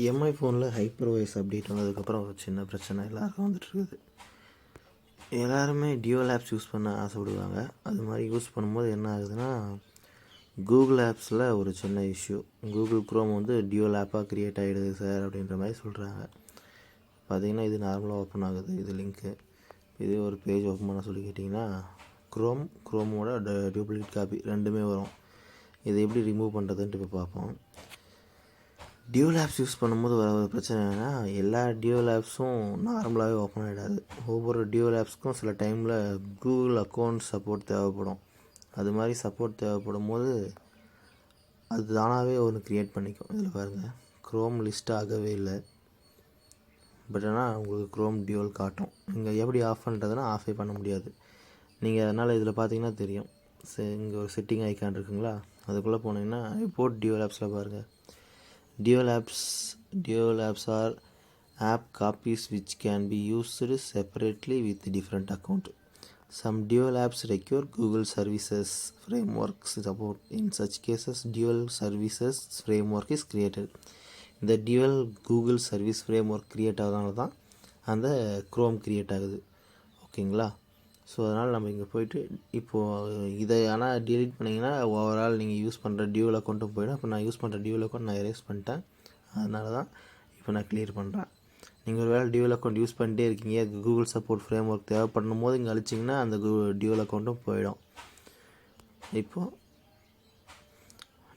Mi ஃபோனில் ஹைப்பர்வைஸ் update வந்ததுக்கப்புறம் ஒரு சின்ன பிரச்சனை எல்லாருக்கும் வந்துட்டுருக்குது. எல்லாருமே டியூவல் ஆப்ஸ் யூஸ் பண்ண ஆசைப்படுவாங்க. அது மாதிரி யூஸ் பண்ணும்போது என்ன ஆகுதுன்னா, கூகுள் ஆப்ஸில் ஒரு சின்ன இஷ்யூ. கூகுள் குரோம் வந்து டியூவல் ஆப்பாக க்ரியேட் ஆகிடுது சார் அப்படின்ற மாதிரி சொல்கிறாங்க. பார்த்திங்கன்னா இது நார்மலாக ஓப்பன் ஆகுது. இது லிங்க்கு. இதே ஒரு பேஜ் ஓப்பன் பண்ண சொல்லி கேட்டிங்கன்னா குரோமோட டூப்ளிகேட் காப்பி ரெண்டுமே வரும். இதை எப்படி ரிமூவ் பண்ணுறதுன்ட்டு இப்போ பார்ப்போம். டியூவல் ஆப்ஸ் யூஸ் பண்ணும்போது வர ஒரு பிரச்சனை என்னென்னா, எல்லா டியூவல் ஆப்ஸும் நார்மலாகவே ஓப்பன் ஆகிடாது. ஒவ்வொரு டியூவல் ஆப்ஸ்க்கும் சில டைமில் கூகுள் அக்கௌண்ட் சப்போர்ட் தேவைப்படும். அது மாதிரி சப்போர்ட் தேவைப்படும் போது அது தானாகவே ஒன்று க்ரியேட் பண்ணிக்கும். இதில் பாருங்கள், க்ரோம் லிஸ்ட் ஆகவே இல்லை. பட் ஆனால் உங்களுக்கு க்ரோம் டியூவல் காட்டும். நீங்கள் எப்படி ஆஃப் பண்ணுறதுன்னா ஆஃபே பண்ண முடியாது. நீங்கள் அதனால் இதில் பார்த்தீங்கன்னா தெரியும். இங்கே ஒரு செட்டிங் ஐக்கான் இருக்குங்களா, அதுக்குள்ளே போனீங்கன்னா ரிப்போர்ட் டியூவல் ஆப்ஸில் பாருங்கள். Dual apps are app copies which can be used separately with different account. Some dual apps require Google Services Framework support. In such cases, Dual Services Framework is created. இந்த Dual Google Service Framework create ஆகிறதுனால தான் அந்த Chrome create ஆகுது. ஓகேங்களா? So அதனால் நம்ம இங்கே போய்ட்டு இப்போது இதை ஆனால் டெலிட் பண்ணிங்கன்னா ஓவரால் நீங்கள் யூஸ் பண்ணுற டியூவல் அக்கௌண்ட்டும் போய்டும். அப்போ நான் யூஸ் பண்ணுற டியூவல் அக்கௌண்ட் நான் எரேஸ் பண்ணிட்டேன். அதனால தான் இப்போ நான் கிளியர் பண்ணுறேன். நீங்கள் ஒரு வேளை டியூவல் அக்கௌண்ட் யூஸ் பண்ணிட்டே இருக்கீங்க, கூகுள் சப்போர்ட் ஃப்ரேம் ஒர்க் தேவைப்படும் போது இங்கே அழிச்சிங்கன்னா அந்த டியூவல் அக்கௌண்ட்டும் போயிடும். இப்போது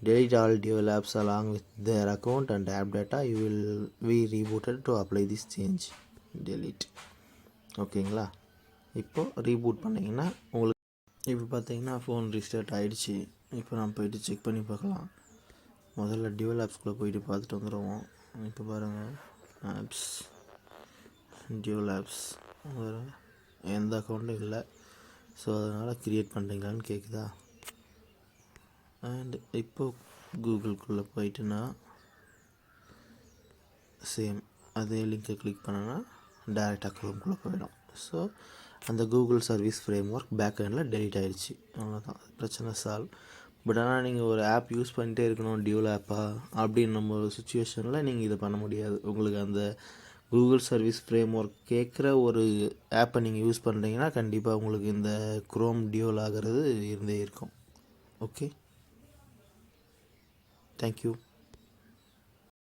delete all dual apps along with their account and app data. You will be rebooted to apply this change. delete. ஓகேங்களா? இப்போது ரீபூட் பண்ணிங்கன்னா உங்களுக்கு இப்போ பார்த்தீங்கன்னா ஃபோன் ரீஸ்டார்ட் ஆகிடுச்சு. இப்போ நம்ம போய்ட்டு செக் பண்ணி பார்க்கலாம். முதல்ல டியூவல் ஆப்ஸ்குள்ளே போய்ட்டு பார்த்துட்டு வந்துடுவோம். இப்போ பாருங்கள், ஆப்ஸ், டியூவல் ஆப்ஸ், எந்த அக்கௌண்ட்டும் இல்லை. ஸோ அதனால் க்ரியேட் பண்ணுறீங்களான்னு கேட்குதா. அண்ட் இப்போது கூகுள்குள்ளே போயிட்டுனா சேம் அதே லிங்க்கை கிளிக் பண்ணனா டேரெக்டாக க்ரோம்குள்ளே போயிடும். ஸோ அந்த Google service framework back எண்டில் டெலிட் ஆகிடுச்சு. அவ்வளோதான், பிரச்சனை சால்வ். பட் ஆனால் நீங்கள் ஒரு ஆப் யூஸ் பண்ணிட்டே இருக்கணும் டியூவல் ஆப்பாக அப்படின்னு நம்ம ஒரு சுச்சுவேஷனில் நீங்கள் இதை பண்ண முடியாது. உங்களுக்கு அந்த கூகுள் சர்வீஸ் ஃப்ரேம் ஒர்க் கேட்குற ஒரு ஆப்பை நீங்கள் யூஸ் பண்ணுறீங்கன்னா கண்டிப்பாக உங்களுக்கு இந்த க்ரோம் டியூவல் ஆகிறது இருந்தே இருக்கும். Okay, thank you.